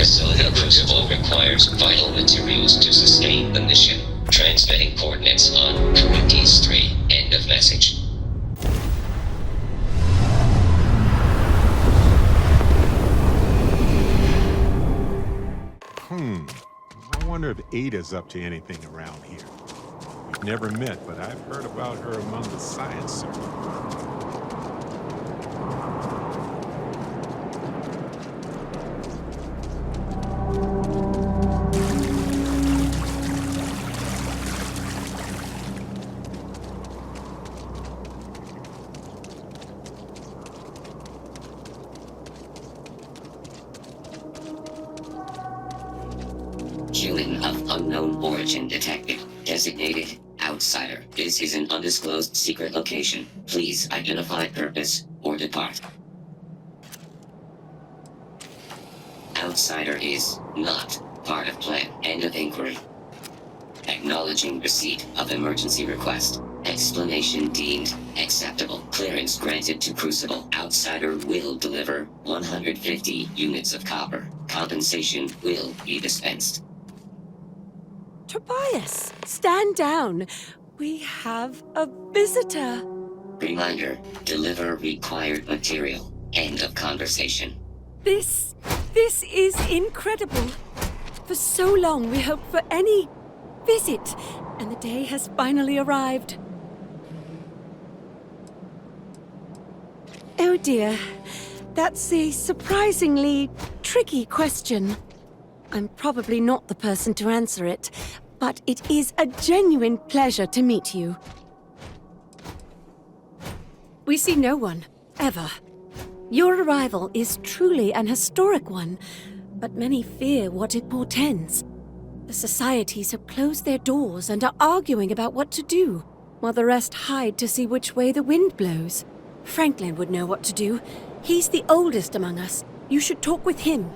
The Crucible requires vital materials to sustain the mission. Transmitting coordinates on Charybdis III. End of message. I wonder if Ada's up to anything around here. We've never met, but I've heard about her among the science circle. Human of unknown origin detected. Designated outsider. This is an undisclosed secret location. Please identify purpose or depart. Outsider is not part of plan. End of inquiry. Acknowledging receipt of emergency request. Explanation deemed acceptable. Clearance granted to Crucible. Outsider will deliver 150 units of copper. Compensation will be dispensed. Tobias, stand down. We have a visitor. Reminder, deliver required material. End of conversation. This is incredible. For so long we hoped for any visit, and the day has finally arrived. Oh dear, that's a surprisingly tricky question. I'm probably not the person to answer it, but it is a genuine pleasure to meet you. We see no one, ever. Your arrival is truly an historic one, but many fear what it portends. The societies have closed their doors and are arguing about what to do, while the rest hide to see which way the wind blows. Franklin would know what to do. He's the oldest among us. You should talk with him.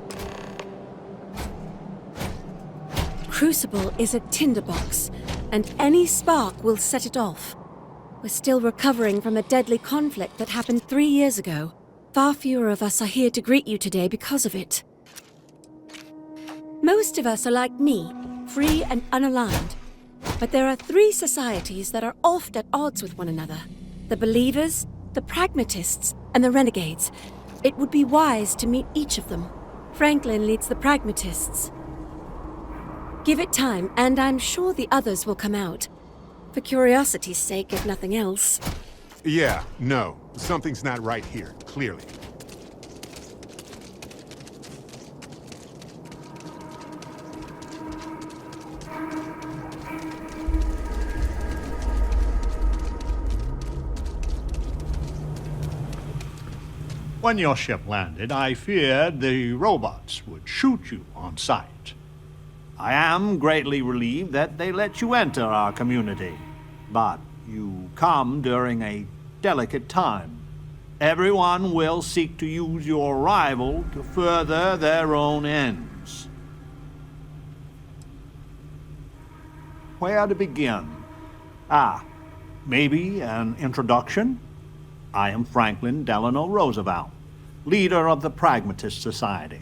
Crucible is a tinderbox, and any spark will set it off. We're still recovering from a deadly conflict that happened 3 years ago. Far fewer of us are here to greet you today because of it. Most of us are like me, free and unaligned. But there are 3 societies that are oft at odds with one another. The Believers, the Pragmatists, and the Renegades. It would be wise to meet each of them. Franklin leads the Pragmatists. Give it time, and I'm sure the others will come out. For curiosity's sake, if nothing else. Yeah, no. Something's not right here, clearly. When your ship landed, I feared the robots would shoot you on sight. I am greatly relieved that they let you enter our community, but you come during a delicate time. Everyone will seek to use your arrival to further their own ends. Where to begin? Maybe an introduction? I am Franklin Delano Roosevelt, leader of the Pragmatist Society.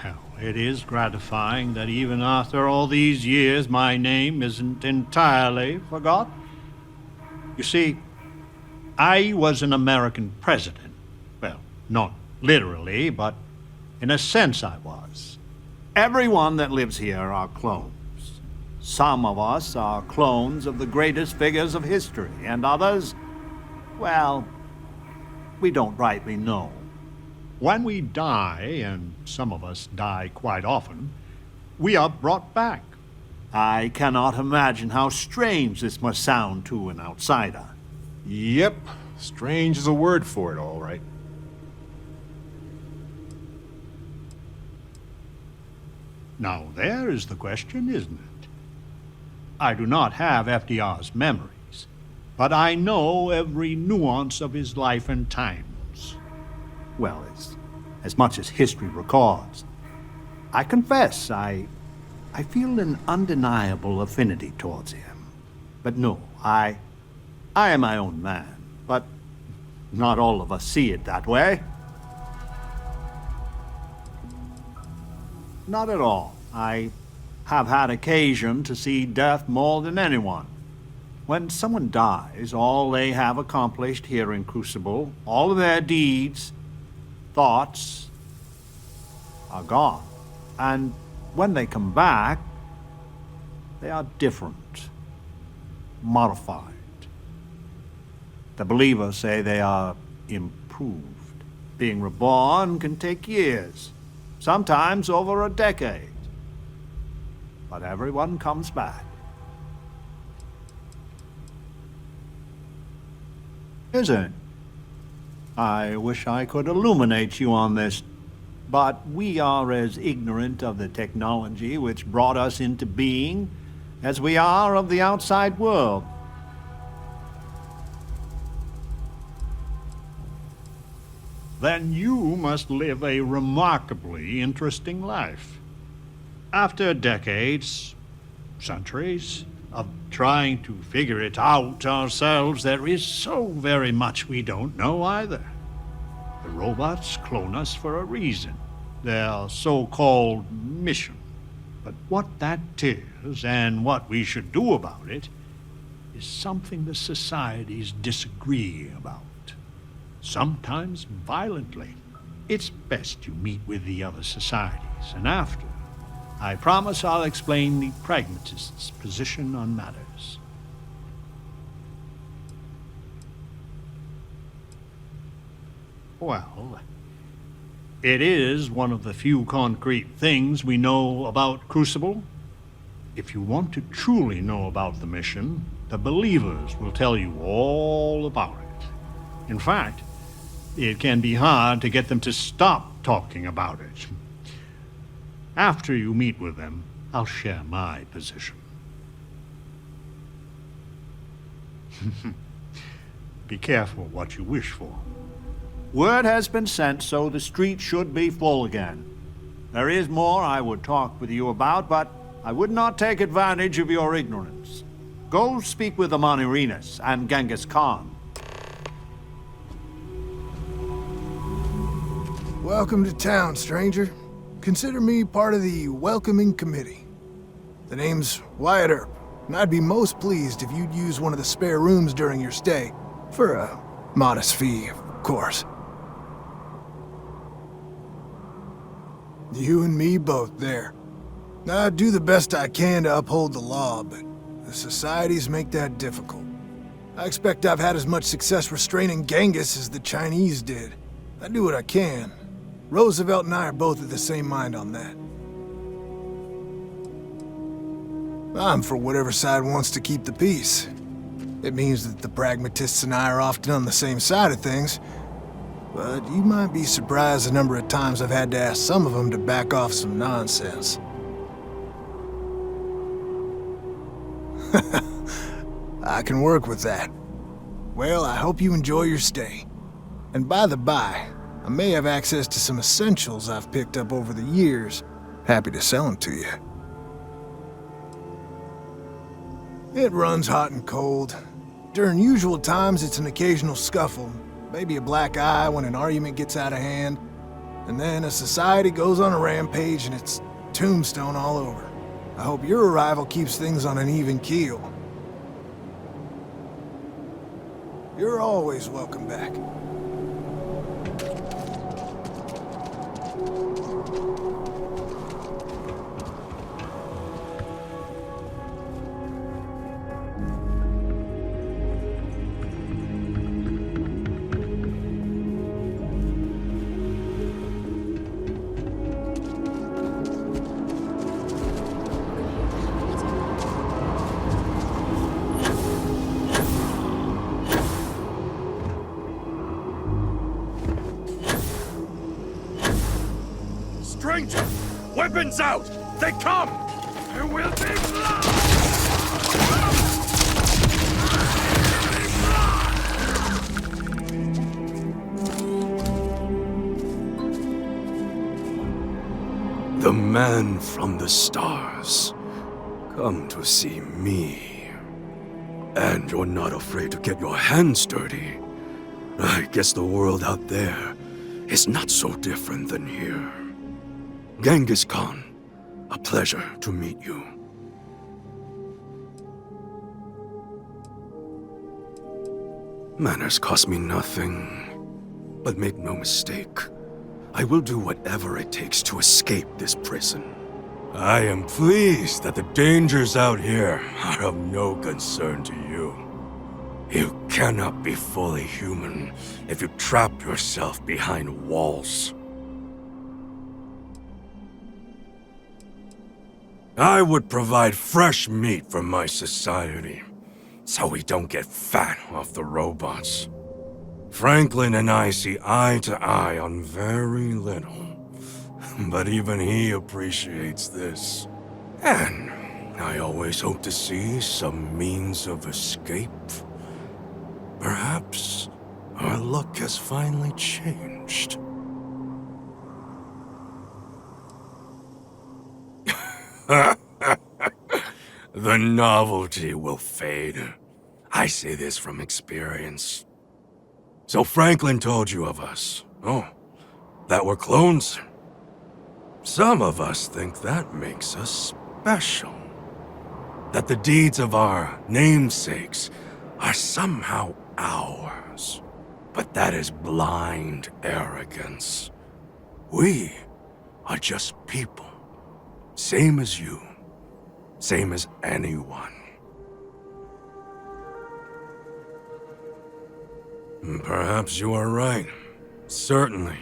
Well, it is gratifying that even after all these years, my name isn't entirely forgotten. You see, I was an American president. Well, not literally, but in a sense I was. Everyone that lives here are clones. Some of us are clones of the greatest figures of history, and others, well, we don't rightly know. When we die, and some of us die quite often, we are brought back. I cannot imagine how strange this must sound to an outsider. Yep, strange is a word for it, all right. Now, there is the question, isn't it? I do not have FDR's memories, but I know every nuance of his life and times. Well, as much as history records. I confess, I feel an undeniable affinity towards him. But no, I am my own man, but not all of us see it that way. Not at all. I have had occasion to see death more than anyone. When someone dies, all they have accomplished here in Crucible, all of their deeds, thoughts, are gone. And when they come back, they are different, modified. The believers say they are improved. Being reborn can take years, sometimes over a decade. But everyone comes back. Isn't it? I wish I could illuminate you on this, but we are as ignorant of the technology which brought us into being as we are of the outside world. Then you must live a remarkably interesting life. After decades, centuries, of trying to figure it out ourselves, there is so very much we don't know either. The robots clone us for a reason, their so-called mission. But what that is, and what we should do about it, is something the societies disagree about. Sometimes violently. It's best you meet with the other societies, and after, I promise I'll explain the Pragmatists' position on matters. Well, it is one of the few concrete things we know about Crucible. If you want to truly know about the mission, the believers will tell you all about it. In fact, it can be hard to get them to stop talking about it. After you meet with them, I'll share my position. Be careful what you wish for. Word has been sent, so the street should be full again. There is more I would talk with you about, but I would not take advantage of your ignorance. Go speak with the Monirinas and Genghis Khan. Welcome to town, stranger. Consider me part of the welcoming committee. The name's Wyatt Earp, and I'd be most pleased if you'd use one of the spare rooms during your stay. For a modest fee, of course. You and me both there. I do the best I can to uphold the law, but the societies make that difficult. I expect I've had as much success restraining Genghis as the Chinese did. I do what I can. Roosevelt and I are both of the same mind on that. I'm for whatever side wants to keep the peace. It means that the Pragmatists and I are often on the same side of things, but you might be surprised the number of times I've had to ask some of them to back off some nonsense. I can work with that. Well, I hope you enjoy your stay. And by the by, I may have access to some essentials I've picked up over the years. Happy to sell them to you. It runs hot and cold. During usual times, it's an occasional scuffle, maybe a black eye when an argument gets out of hand, and then a society goes on a rampage and it's tombstone all over. I hope your arrival keeps things on an even keel. You're always welcome back. Stranger! Weapons out! They come! There will be blood! The man from the stars. Come to see me. And you're not afraid to get your hands dirty. I guess the world out there is not so different than here. Genghis Khan, A pleasure to meet you. Manners cost me nothing. But make no mistake, I will do whatever it takes to escape this prison. I am pleased that the dangers out here are of no concern to you. You cannot be fully human if you trap yourself behind walls. I would provide fresh meat for my society, so we don't get fat off the robots. Franklin and I see eye to eye on very little, but even he appreciates this. And I always hope to see some means of escape. Perhaps our luck has finally changed. The novelty will fade. I say this from experience. So Franklin told you of us. Oh, that we're clones? Some of us think that makes us special. That the deeds of our namesakes are somehow ours. But that is blind arrogance. We are just people. Same as you. Same as anyone. Perhaps you are right. Certainly,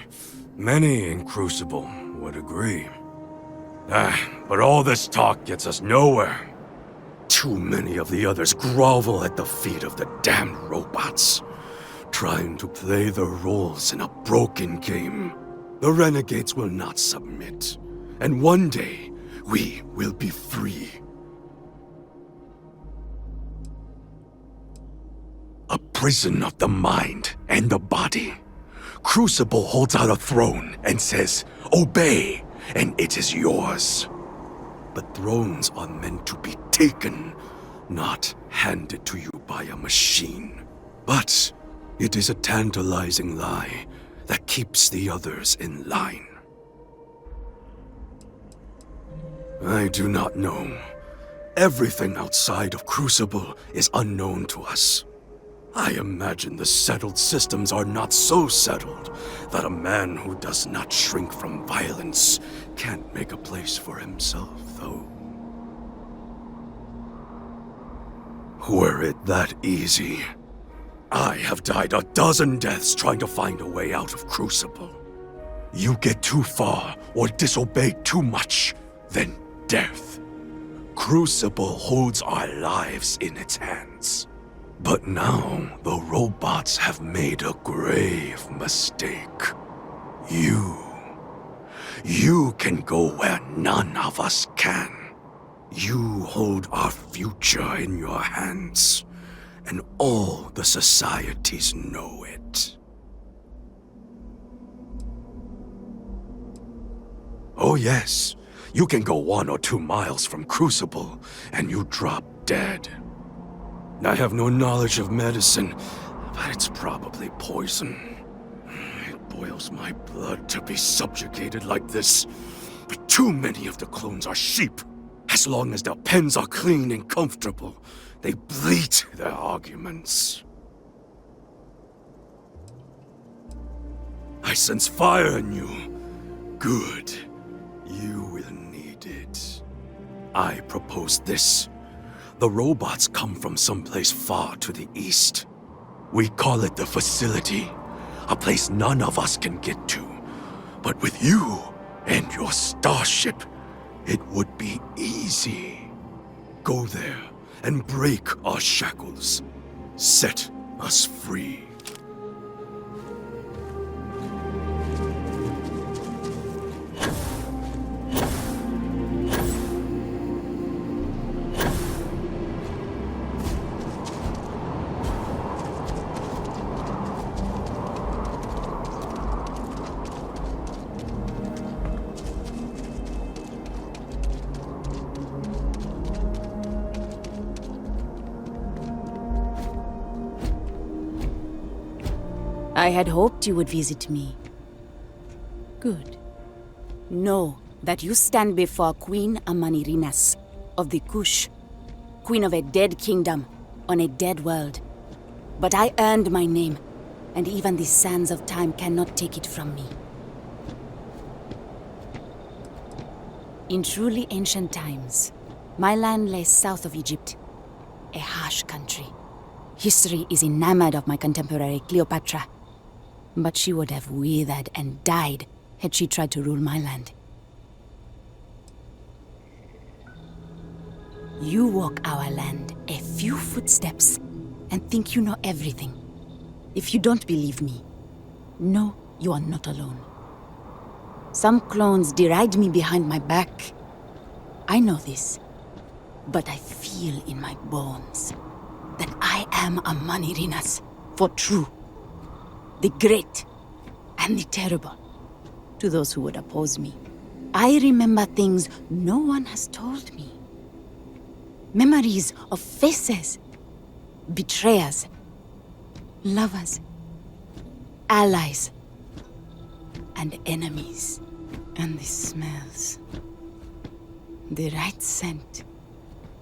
many in Crucible would agree. But all this talk gets us nowhere. Too many of the others grovel at the feet of the damned robots, trying to play their roles in a broken game. The Renegades will not submit, and one day, we will be free. A prison of the mind and the body. Crucible holds out a throne and says, "Obey, and it is yours." But thrones are meant to be taken, not handed to you by a machine. But it is a tantalizing lie that keeps the others in line. I do not know. Everything outside of Crucible is unknown to us. I imagine the settled systems are not so settled that a man who does not shrink from violence can't make a place for himself, though. Were it that easy, I have died a dozen deaths trying to find a way out of Crucible. You get too far or disobey too much, then death. Crucible holds our lives in its hands. But now, the robots have made a grave mistake. You can go where none of us can. You hold our future in your hands, and all the societies know it. Oh yes, you can go 1 or 2 miles from Crucible, and you drop dead. I have no knowledge of medicine, but it's probably poison. It boils my blood to be subjugated like this. But too many of the clones are sheep. As long as their pens are clean and comfortable, they bleat their arguments. I sense fire in you. Good. You will need it. I propose this. The robots come from someplace far to the east. We call it the facility, a place none of us can get to. But with you and your starship, it would be easy. Go there and break our shackles. Set us free. I had hoped you would visit me. Good. Know that you stand before Queen Amanirinas of the Kush, queen of a dead kingdom on a dead world. But I earned my name, and even the sands of time cannot take it from me. In truly ancient times, my land lay south of Egypt, a harsh country. History is enamored of my contemporary Cleopatra, but she would have withered and died had she tried to rule my land. You walk our land a few footsteps and think you know everything. If you don't believe me, know you are not alone. Some clones deride me behind my back. I know this, but I feel in my bones that I am a Manirinas for true. The great and the terrible to those who would oppose me. I remember things no one has told me. Memories of faces, betrayers, lovers, allies, and enemies. And the smells. The right scent.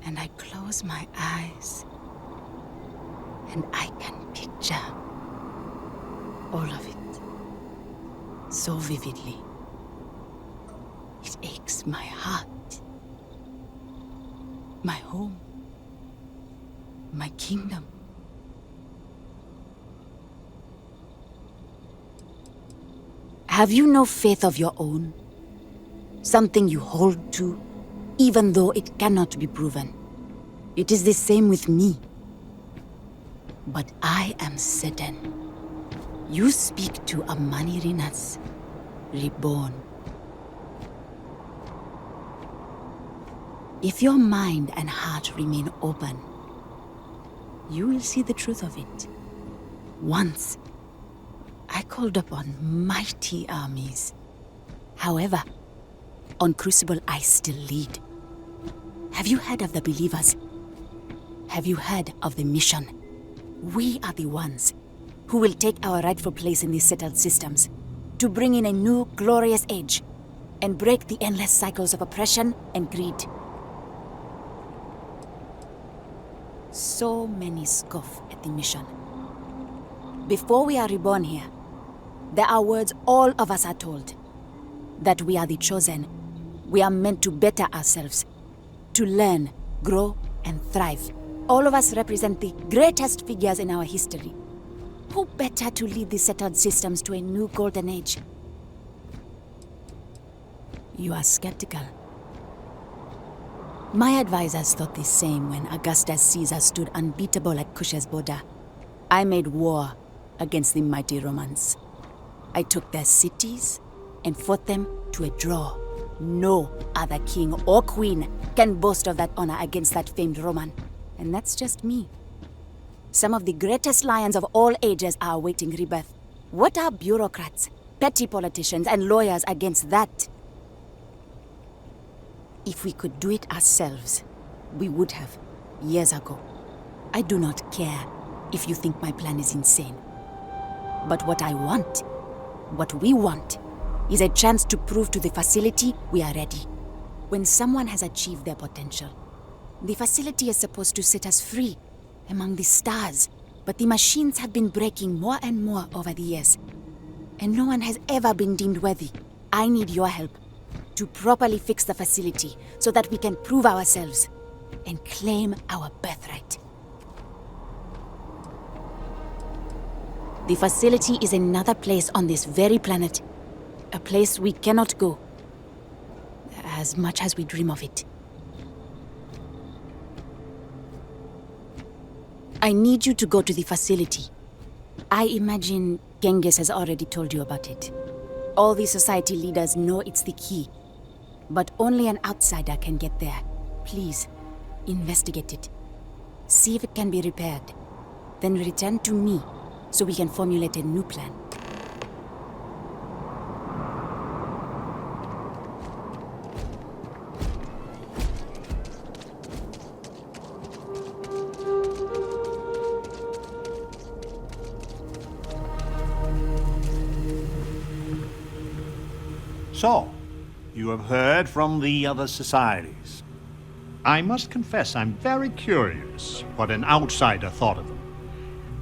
And I close my eyes. And I can picture all of it so vividly. It aches my heart. My home. My kingdom. Have you no faith of your own? Something you hold to, even though it cannot be proven. It is the same with me. But I am certain. You speak to a Manirinas, reborn. If your mind and heart remain open, you will see the truth of it. Once, I called upon mighty armies. However, on Crucible I still lead. Have you heard of the believers? Have you heard of the mission? We are the ones who will take our rightful place in these settled systems to bring in a new glorious age and break the endless cycles of oppression and greed. So many scoff at the mission. Before we are reborn here, there are words all of us are told. That we are the chosen. We are meant to better ourselves. To learn, grow, and thrive. All of us represent the greatest figures in our history. Who better to lead the settled systems to a new golden age? You are skeptical. My advisors thought the same when Augustus Caesar stood unbeatable at Kush's border. I made war against the mighty Romans. I took their cities and fought them to a draw. No other king or queen can boast of that honor against that famed Roman. And that's just me. Some of the greatest lions of all ages are awaiting rebirth. What are bureaucrats, petty politicians, and lawyers against that? If we could do it ourselves, we would have, years ago. I do not care if you think my plan is insane. But what I want, what we want, is a chance to prove to the facility we are ready. When someone has achieved their potential, the facility is supposed to set us free among the stars. But the machines have been breaking more and more over the years. And no one has ever been deemed worthy. I need your help to properly fix the facility so that we can prove ourselves and claim our birthright. The facility is another place on this very planet. A place we cannot go, as much as we dream of it. I need you to go to the facility. I imagine Genghis has already told you about it. All the society leaders know it's the key, but only an outsider can get there. Please, investigate it. See if it can be repaired. Then return to me so we can formulate a new plan. So, you have heard from the other societies. I must confess I'm very curious what an outsider thought of them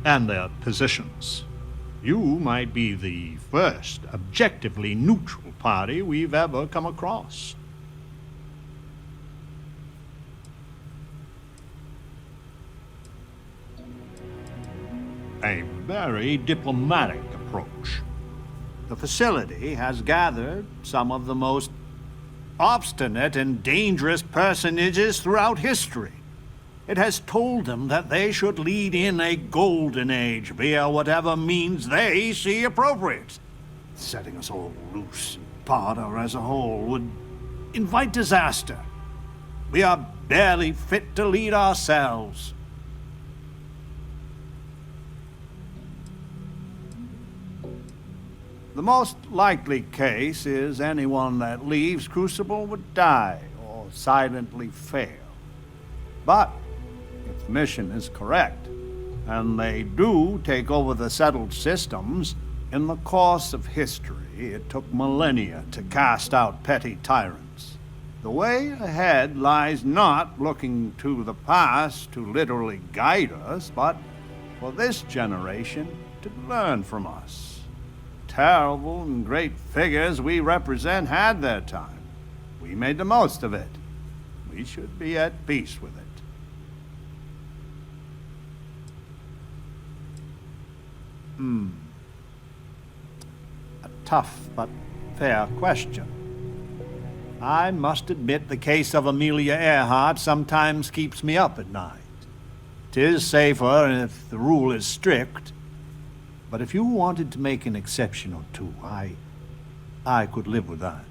and their positions. You might be the first objectively neutral party we've ever come across. A very diplomatic approach. The facility has gathered some of the most obstinate and dangerous personages throughout history. It has told them that they should lead in a golden age via whatever means they see appropriate. Setting us all loose and parter as a whole would invite disaster. We are barely fit to lead ourselves. The most likely case is anyone that leaves Crucible would die or silently fail. But if the mission is correct, and they do take over the settled systems, in the course of history it took millennia to cast out petty tyrants. The way ahead lies not looking to the past to literally guide us, but for this generation to learn from us. Terrible and great figures we represent had their time. We made the most of it. We should be at peace with it. A tough but fair question. I must admit the case of Amelia Earhart sometimes keeps me up at night. 'Tis safer if the rule is strict. But if you wanted to make an exception or two, I could live with that.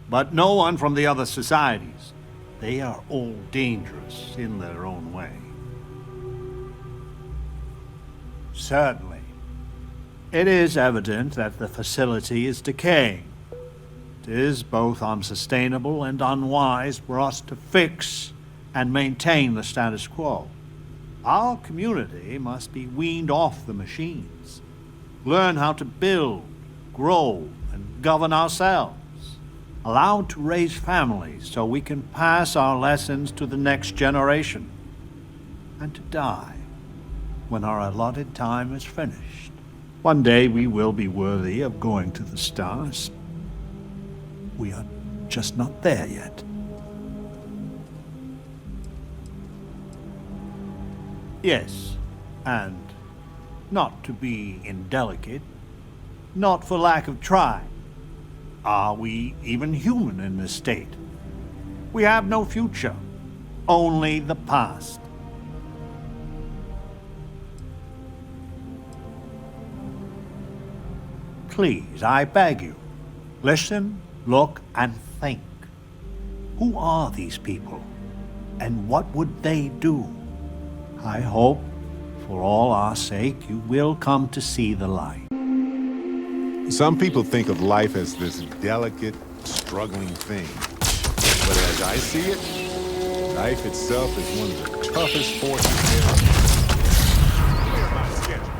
But no one from the other societies. They are all dangerous in their own way. Certainly. It is evident that the facility is decaying. It is both unsustainable and unwise for us to fix and maintain the status quo. Our community must be weaned off the machines. Learn how to build, grow, and govern ourselves. Allowed to raise families so we can pass our lessons to the next generation. And to die when our allotted time is finished. One day we will be worthy of going to the stars. We are just not there yet. Yes, and not to be indelicate, not for lack of trying. Are we even human in this state? We have no future, only the past. Please, I beg you, listen, look, and think. Who are these people, and what would they do? I hope, for all our sake, you will come to see the light. Some people think of life as this delicate, struggling thing. But as I see it, life itself is one of the toughest forces there is. Clear my schedule.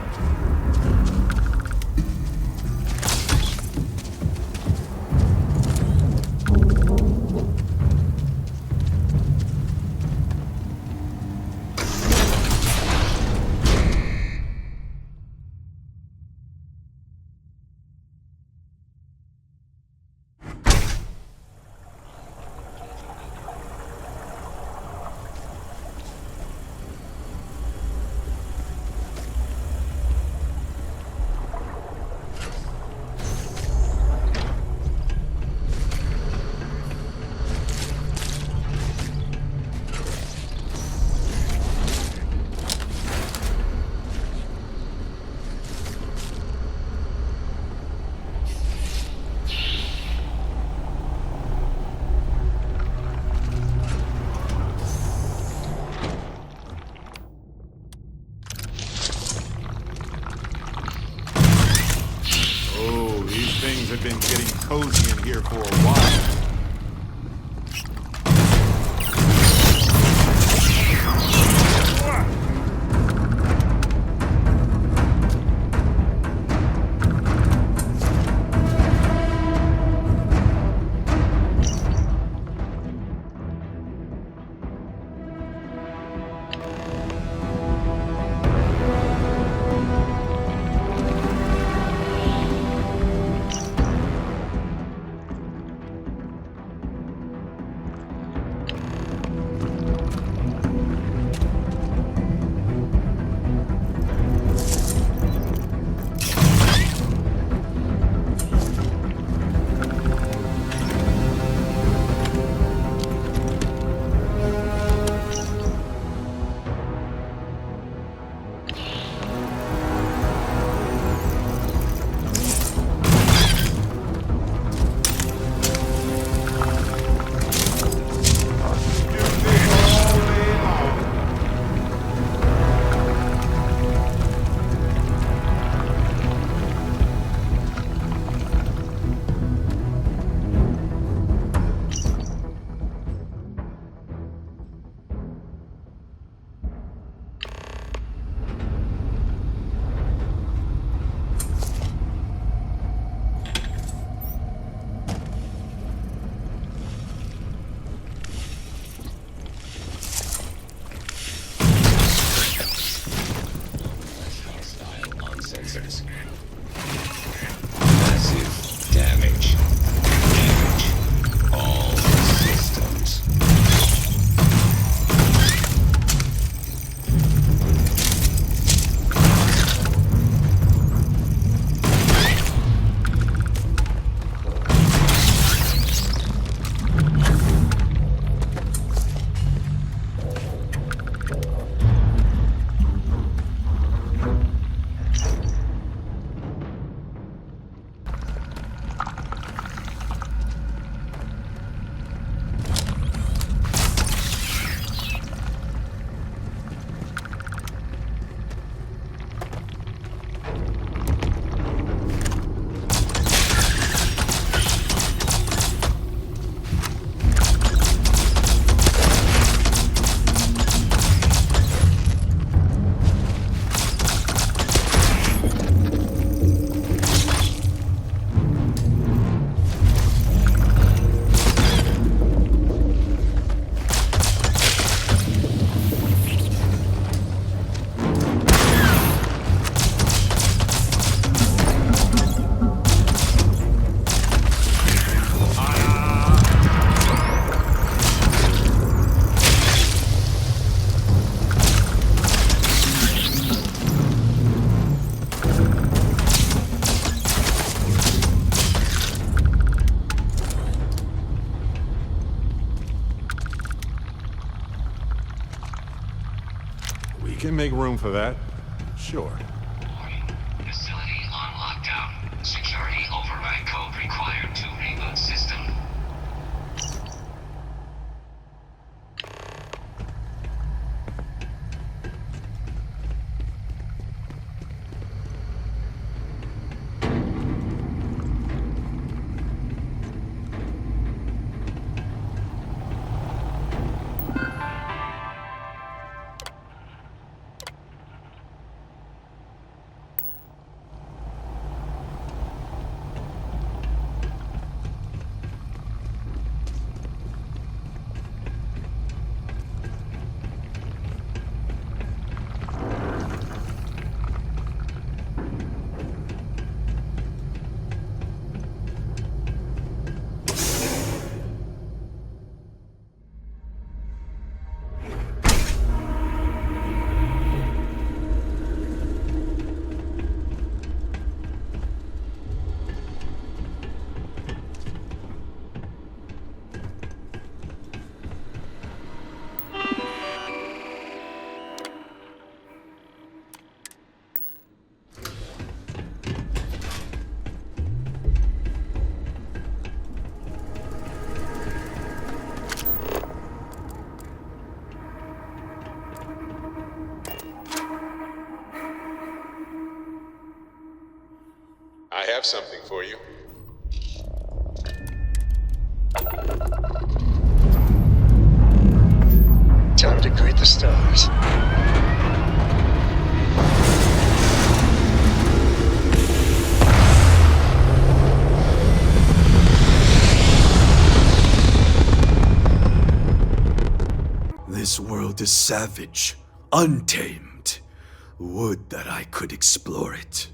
can make room for that. Sure. Facility on lockdown. Security override code required to reboot system. I have something for you. Time to greet the stars. This world is savage, untamed. Would that I could explore it.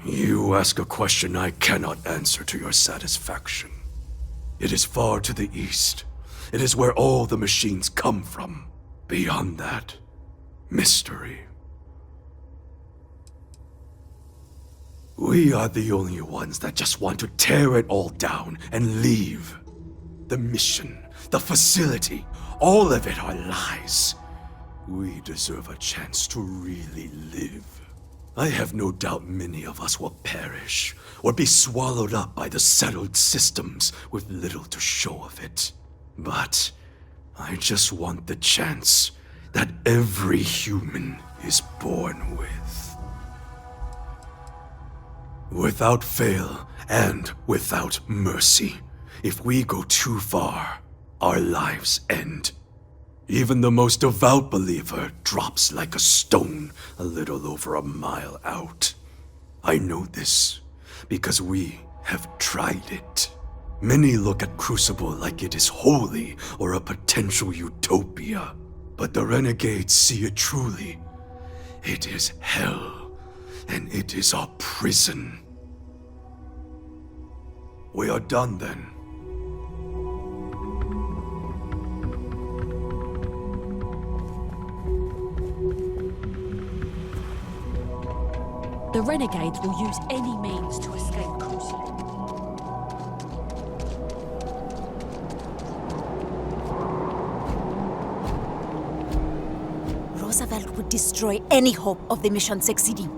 You ask a question I cannot answer to your satisfaction. It is far to the east. It is where all the machines come from. Beyond that, mystery. We are the only ones that just want to tear it all down and leave. The mission, the facility, all of it are lies. We deserve a chance to really live. I have no doubt many of us will perish, or be swallowed up by the settled systems with little to show of it. But I just want the chance that every human is born with. Without fail and without mercy, if we go too far, our lives end. Even the most devout believer drops like a stone a little over a mile out. I know this because we have tried it. Many look at Crucible like it is holy or a potential utopia, but the Renegades see it truly. It is hell, and it is our prison. We are done then. The Renegades will use any means to escape Crucible. Roosevelt would destroy any hope of the mission succeeding.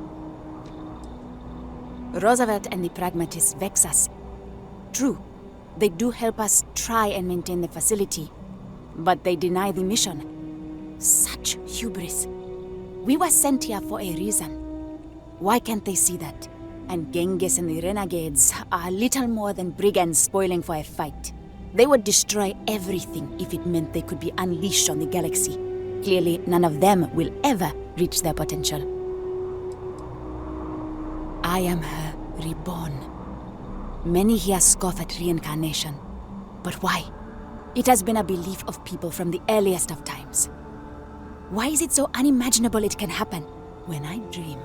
Roosevelt and the Pragmatists vex us. True, they do help us try and maintain the facility, but they deny the mission. Such hubris. We were sent here for a reason. Why can't they see that? And Genghis and the Renegades are little more than brigands spoiling for a fight. They would destroy everything if it meant they could be unleashed on the galaxy. Clearly, none of them will ever reach their potential. I am her reborn. Many here scoff at reincarnation. But why? It has been a belief of people from the earliest of times. Why is it so unimaginable it can happen? When I dream,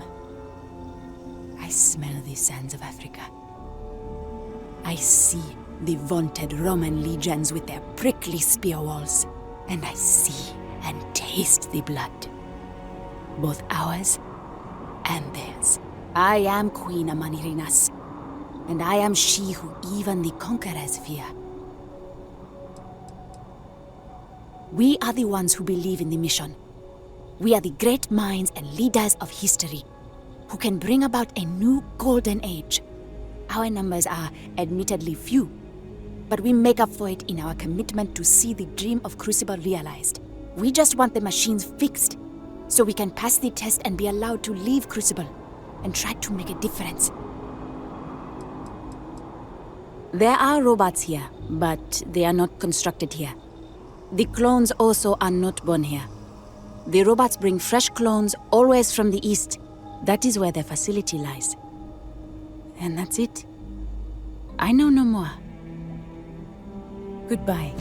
I smell the sands of Africa. I see the vaunted Roman legions with their prickly spear walls, and I see and taste the blood, both ours and theirs. I am Queen Amanirinas, and I am she who even the conquerors fear. We are the ones who believe in the mission. We are the great minds and leaders of history who can bring about a new golden age. Our numbers are admittedly few, but we make up for it in our commitment to see the dream of Crucible realized. We just want the machines fixed so we can pass the test and be allowed to leave Crucible and try to make a difference. There are robots here, but they are not constructed here. The clones also are not born here. The robots bring fresh clones always from the east. That is where their facility lies. And that's it. I know no more. Goodbye.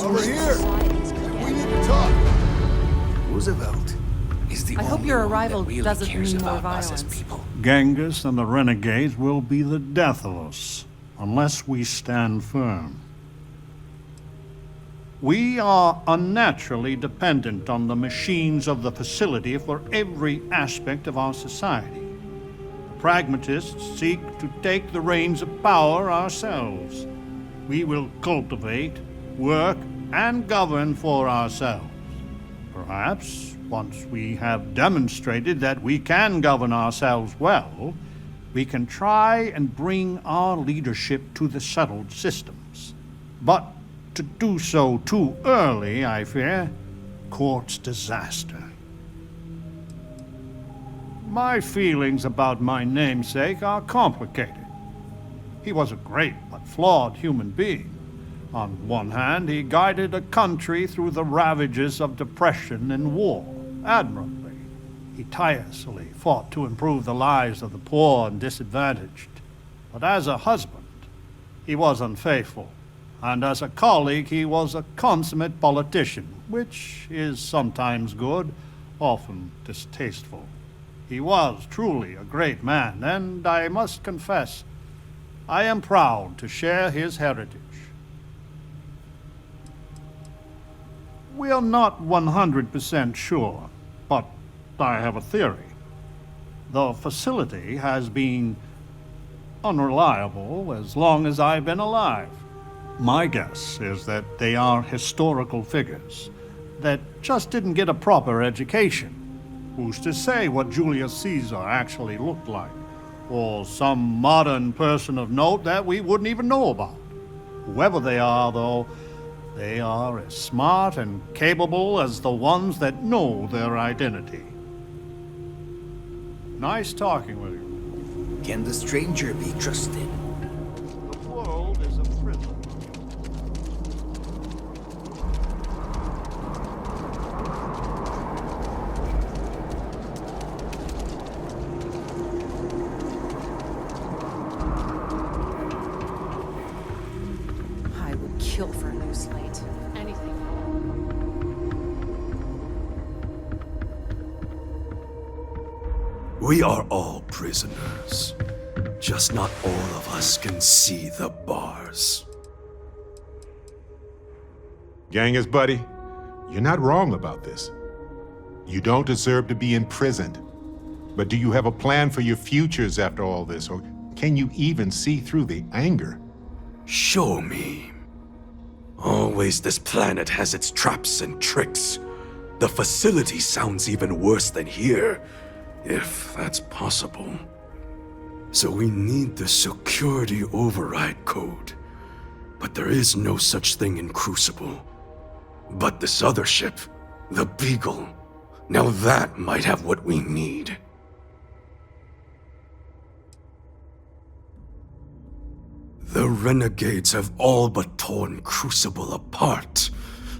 Over here! We need to talk. Roosevelt is the I hope only your one arrival that really doesn't cares mean more about us as violence. people. Genghis and the Renegades will be the death of us, unless we stand firm. We are unnaturally dependent on the machines of the facility for every aspect of our society. The Pragmatists seek to take the reins of power ourselves. We will cultivate, work, and govern for ourselves. Perhaps, once we have demonstrated that we can govern ourselves well, we can try and bring our leadership to the settled systems. But to do so too early, I fear, courts disaster. My feelings about my namesake are complicated. He was a great but flawed human being. On one hand, he guided a country through the ravages of depression and war admirably. He tirelessly fought to improve the lives of the poor and disadvantaged. But as a husband, he was unfaithful. And as a colleague, he was a consummate politician, which is sometimes good, often distasteful. He was truly a great man, and I must confess, I am proud to share his heritage. We are not 100% sure, but I have a theory. The facility has been unreliable as long as I've been alive. My guess is that they are historical figures that just didn't get a proper education. Who's to say what Julius Caesar actually looked like? Or some modern person of note that we wouldn't even know about. Whoever they are, though, they are as smart and capable as the ones that know their identity. Nice talking with you. Can the stranger be trusted? The world is a prison. I would kill for a new slate. Anything. We are all prisoners. Just not all of us can see the bars. Genghis, buddy, you're not wrong about this. You don't deserve to be imprisoned. But do you have a plan for your futures after all this, or can you even see through the anger? Show me. Always this planet has its traps and tricks. The facility sounds even worse than here, if that's possible. So we need the security override code. But there is no such thing in Crucible. But this other ship, the Beagle, now that might have what we need. The Renegades have all but torn Crucible apart,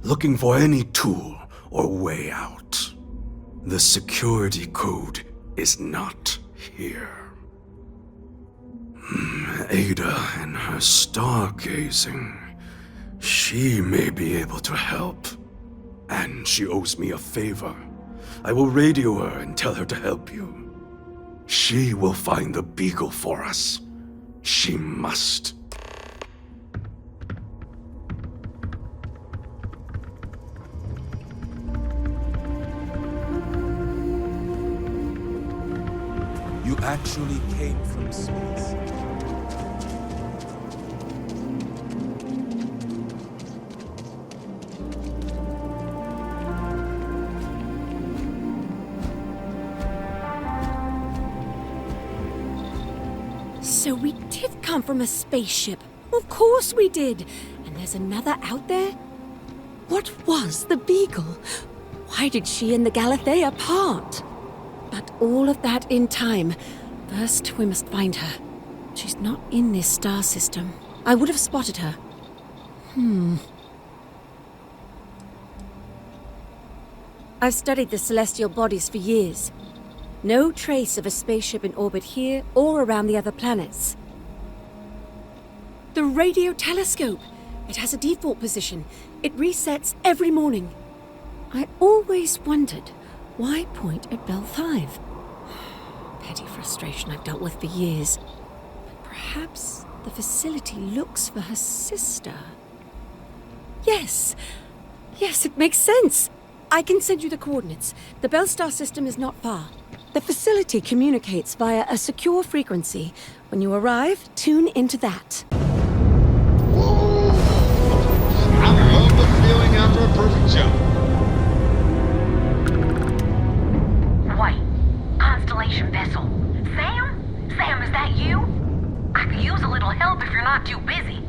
looking for any tool or way out. The security code is not here. Ada and her stargazing. She may be able to help. And she owes me a favor. I will radio her and tell her to help you. She will find the Beagle for us. She must. actually came from space. So we did come from a spaceship. Of course we did. And there's another out there? What was the Beagle? Why did she and the Galathea part? But all of that in time. First, we must find her. She's not in this star system. I would have spotted her. I've studied the celestial bodies for years. No trace of a spaceship in orbit here or around the other planets. The radio telescope! It has a default position. It resets every morning. I always wondered, why point at Bell 5? Petty frustration I've dealt with for years. But perhaps the facility looks for her sister. Yes, it makes sense. I can send you the coordinates. The Bell Star system is not far. The facility communicates via a secure frequency. When you arrive, tune into that. Whoa! I love the feeling after a perfect jump. Wait, Constellation vessel. Sam? Sam, is that you? I could use a little help if you're not too busy.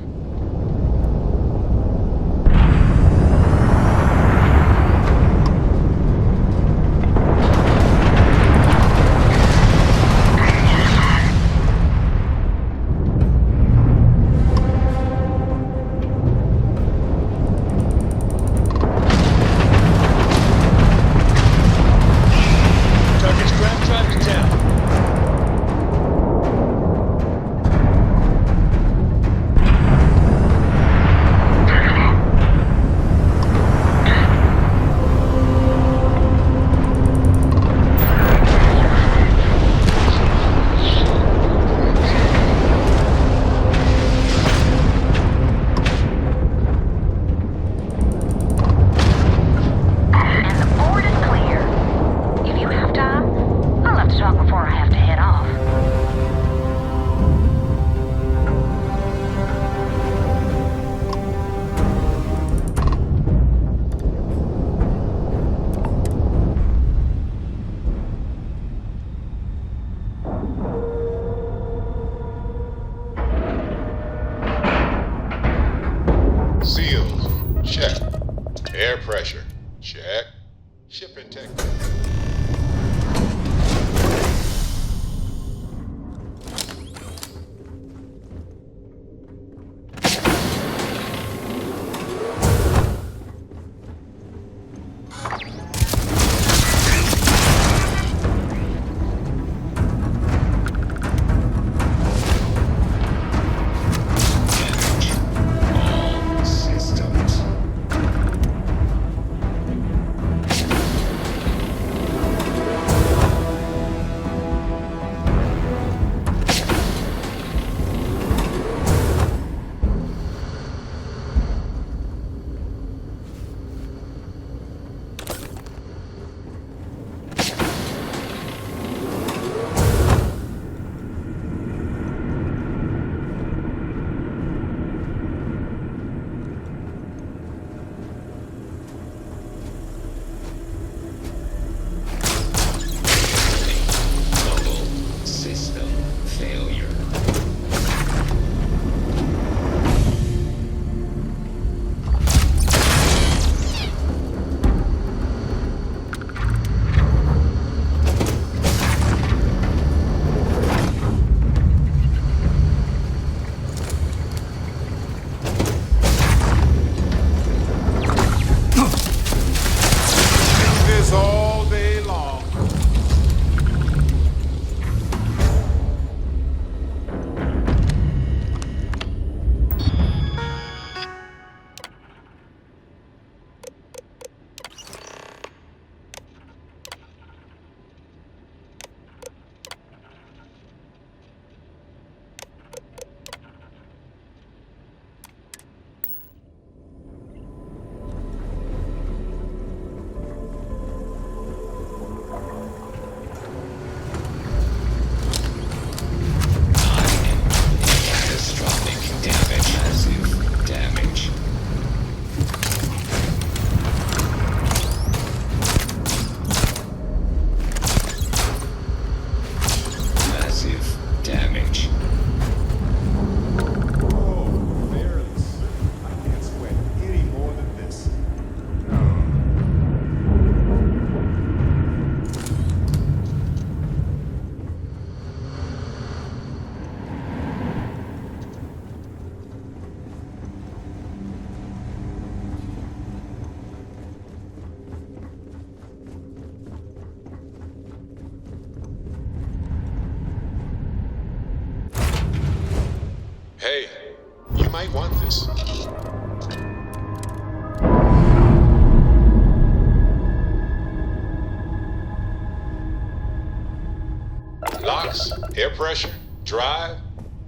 Air pressure, drive,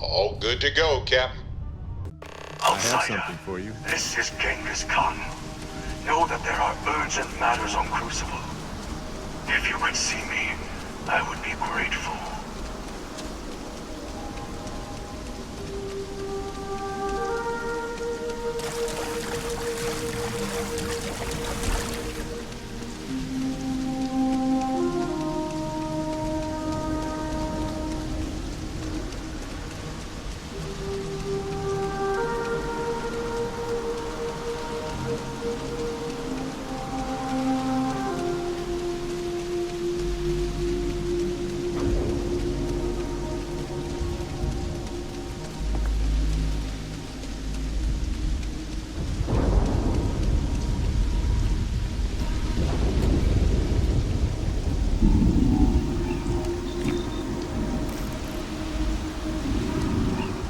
all good to go, Captain. I have something for you. This is Genghis Khan. Know that there are urgent matters on Crucible. If you could see me, I would be grateful.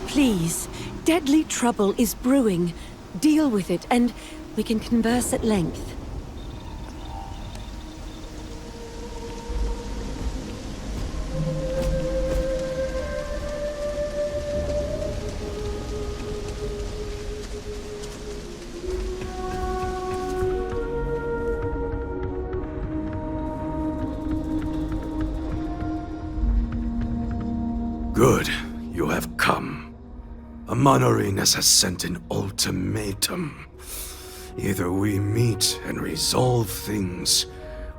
Please, deadly trouble is brewing. Deal with it, and we can converse at length. Good, you have come. Monorenus has sent an ultimatum. Either we meet and resolve things,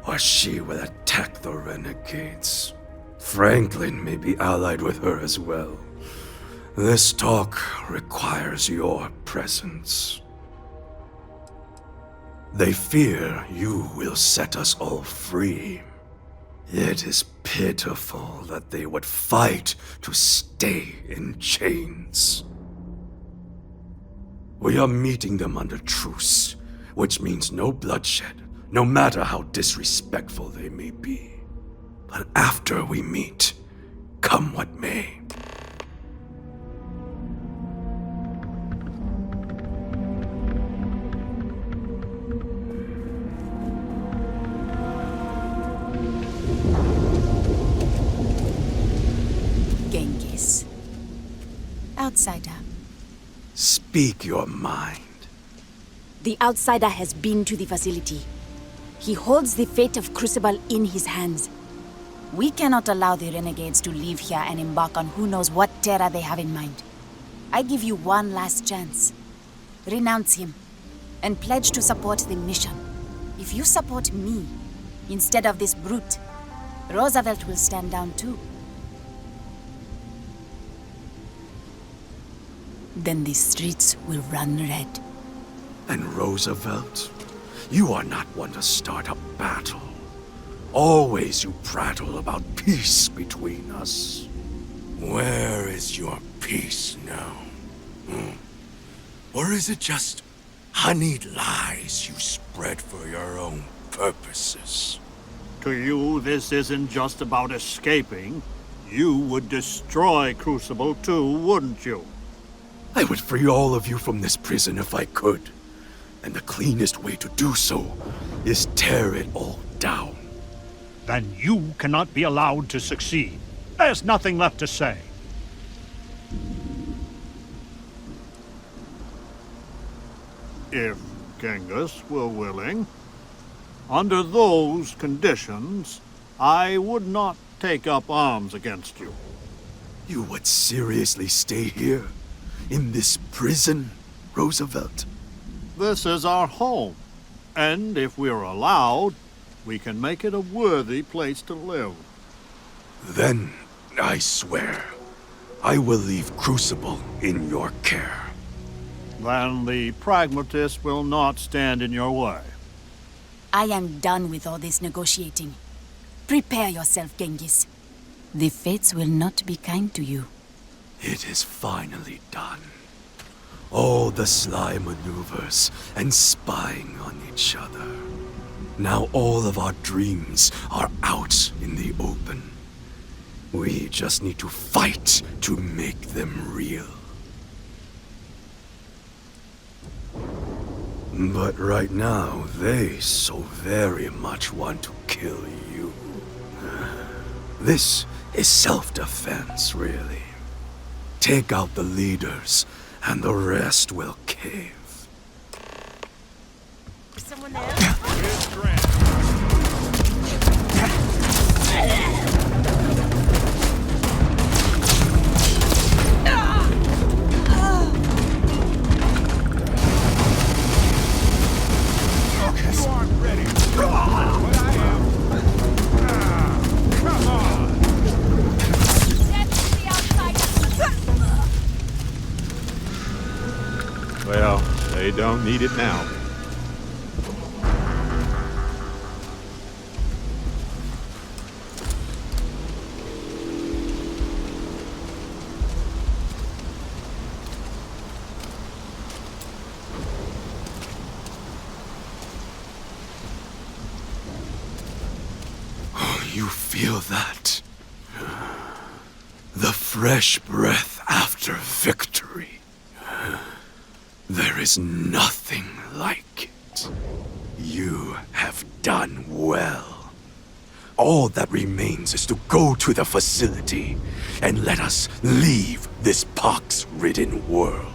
or she will attack the Renegades. Franklin may be allied with her as well. This talk requires your presence. They fear you will set us all free. It is pitiful that they would fight to stay in chains. We are meeting them under truce, which means no bloodshed, no matter how disrespectful they may be. But after we meet, come what may. Genghis. Outsider. Speak your mind. The outsider has been to the facility. He holds the fate of Crucible in his hands. We cannot allow the Renegades to leave here and embark on who knows what terror they have in mind. I give you one last chance. Renounce him, and pledge to support the mission. If you support me, instead of this brute, Roosevelt will stand down too. Then the streets will run red. And Roosevelt? You are not one to start a battle. Always you prattle about peace between us. Where is your peace now? Or is it just honeyed lies you spread for your own purposes? To you, this isn't just about escaping. You would destroy Crucible too, wouldn't you? I would free all of you from this prison if I could. And the cleanest way to do so is tear it all down. Then you cannot be allowed to succeed. There's nothing left to say. If Genghis were willing, under those conditions, I would not take up arms against you. You would seriously stay here? In this prison, Roosevelt? This is our home, and if we're allowed, we can make it a worthy place to live. Then, I swear, I will leave Crucible in your care. Then the Pragmatists will not stand in your way. I am done with all this negotiating. Prepare yourself, Genghis. The fates will not be kind to you. It is finally done. All the sly maneuvers and spying on each other. Now all of our dreams are out in the open. We just need to fight to make them real. But right now, they so very much want to kill you. This is self-defense, really. Take out the leaders, and the rest will cave. Someone there? You aren't ready. But I am. Come on. Well, they don't need it now. You feel that? The fresh breath after victory. There is nothing like it. You have done well. All that remains is to go to the facility and let us leave this pox-ridden world.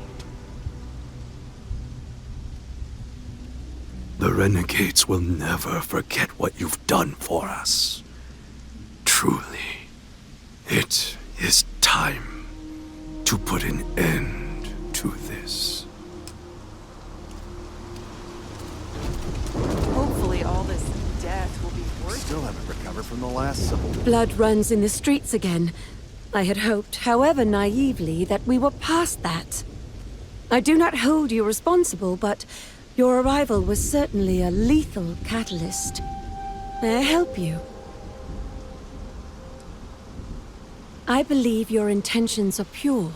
The Renegades will never forget what you've done for us. Truly, it is time to put an end to this. Hopefully all this death will be worth it. Still haven't recovered from the last civil war. Blood runs in the streets again. I had hoped, however naively, that we were past that. I do not hold you responsible, but your arrival was certainly a lethal catalyst. May I help you? I believe your intentions are pure,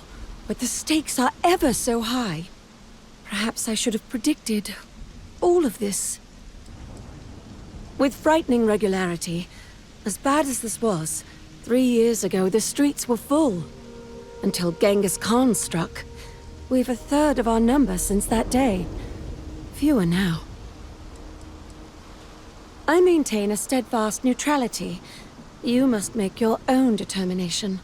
but the stakes are ever so high. Perhaps I should have predicted all of this. With frightening regularity, as bad as this was, 3 years ago the streets were full. Until Genghis Khan struck. We've a third of our number since that day. Fewer now. I maintain a steadfast neutrality. You must make your own determination.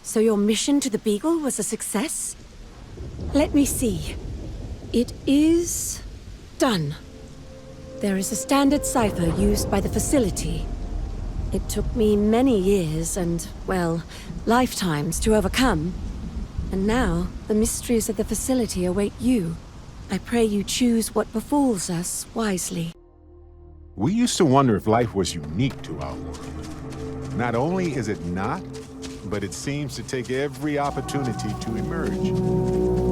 So your mission to the Beagle was a success? Let me see. It is done. There is a standard cipher used by the facility. It took me many years and, well, lifetimes to overcome. And now, the mysteries of the facility await you. I pray you choose what befalls us wisely. We used to wonder if life was unique to our world. Not only is it not, but it seems to take every opportunity to emerge.